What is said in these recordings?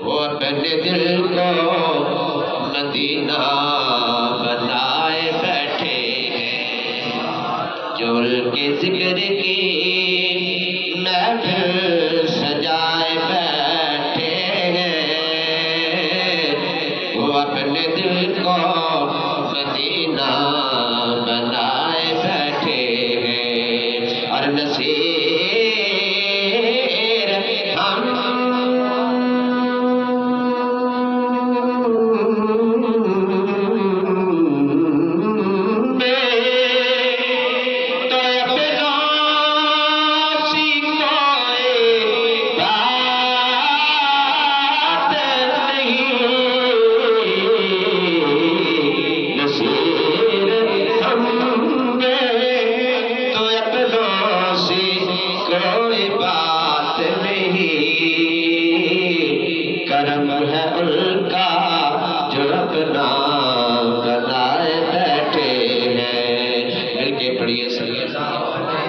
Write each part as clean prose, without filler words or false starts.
وہ اپنے دل کو مدینہ بنائے بیٹھے ہیں، جو ان کے ذکر کی محفل سجائے بیٹھے ہیں، وہ اپنے دل کو مدینہ بنائے بیٹھے ہیں، اور نصیر ہم کرم ہے ان کا جو اپنا بنائے بیٹھے ہیں۔ مل کے پڑھیے صلی اللہ علیہ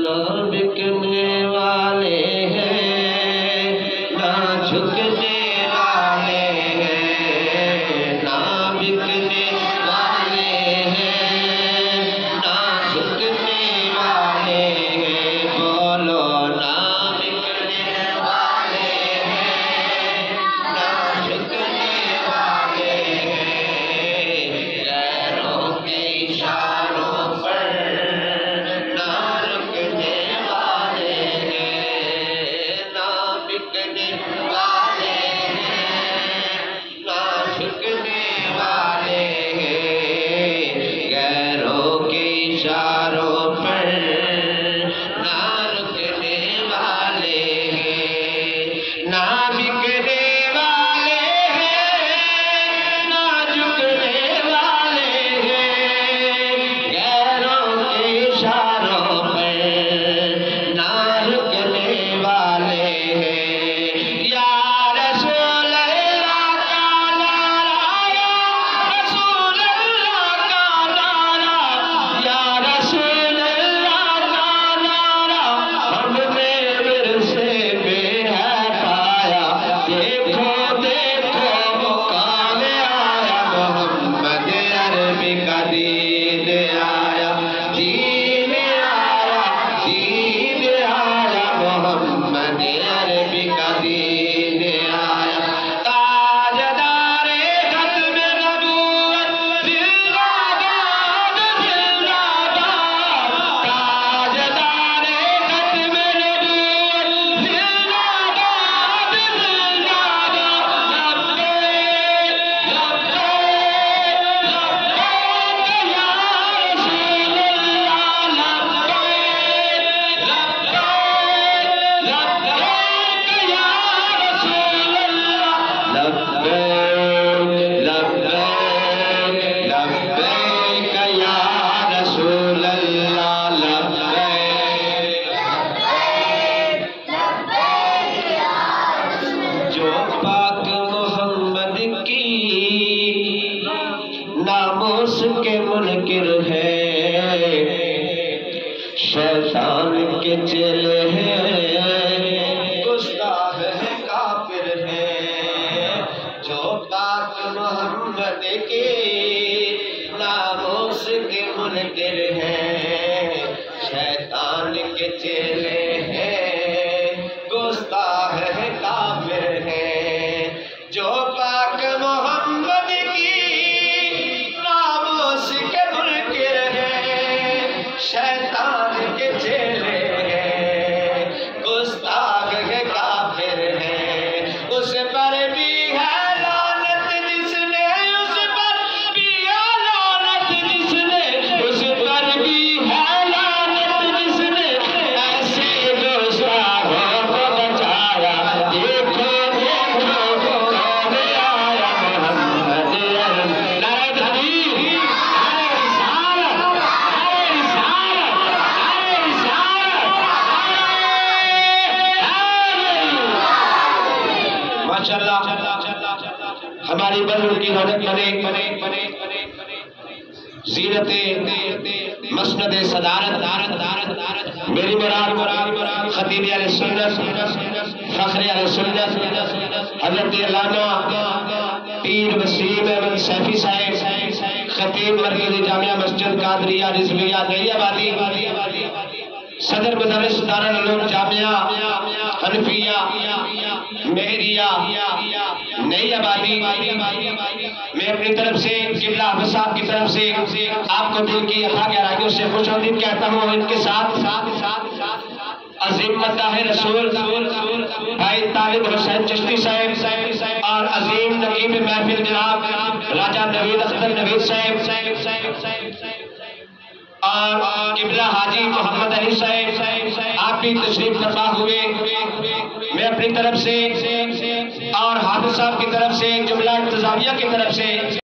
نہ بکنے والے ہیں نہ جھکنے ناموس کے منکر ہے، شیطان کے چیلے ہیں، گستاخ ہے کافر ہے، جو پاک محمد کی ناموس کے منکر ہے، شیطان کے چیلے ہیں، گستاخ ہے کافر ہے، جو پاک محمد کی شیطان کے چیلے ہیں، گستاخ کے کافر ہیں، اس پر بھی ہے لعنت جس نے، اس پر بھی ہے لعنت جس نے، اس پر بھی ہے لعنت جس نے ایسے گستاخوں کو بچایا۔ دیکھو دیکھو کون آیا ہماری بلد کی رونق بنے، زینت مسند صدارت میری مراد خطیب علیہ سنت فخر علیہ سنت حضرت علامہ پیر وسیم احمد سیفی صاحب خطیب مرکزی جامعہ مسجد قادریہ رضویہ نئی آبادی، صدر مدرس دارالعلوم جامعہ حنفیہ مہریہ نئی آبادی، میں اپنی طرف سے قبلہ احمد صاحب کی طرف سے آپ کو دل کی گہرائیوں سے خوش آمدید کہتا ہوں۔ ان کے ساتھ عظیم مداح رسول بھائی طالب حسین چشتی صاحب اور عظیم نقیب محفل جناب راجہ نوید اختر نوید صاحب اور قبلہ حاجی محمد علی صاحب آپ بھی تشریف فرما ہوئے۔ میں اپنی طرف سے اور حافظ صاحب کی طرف سے جملہ انتظامیہ کی طرف سے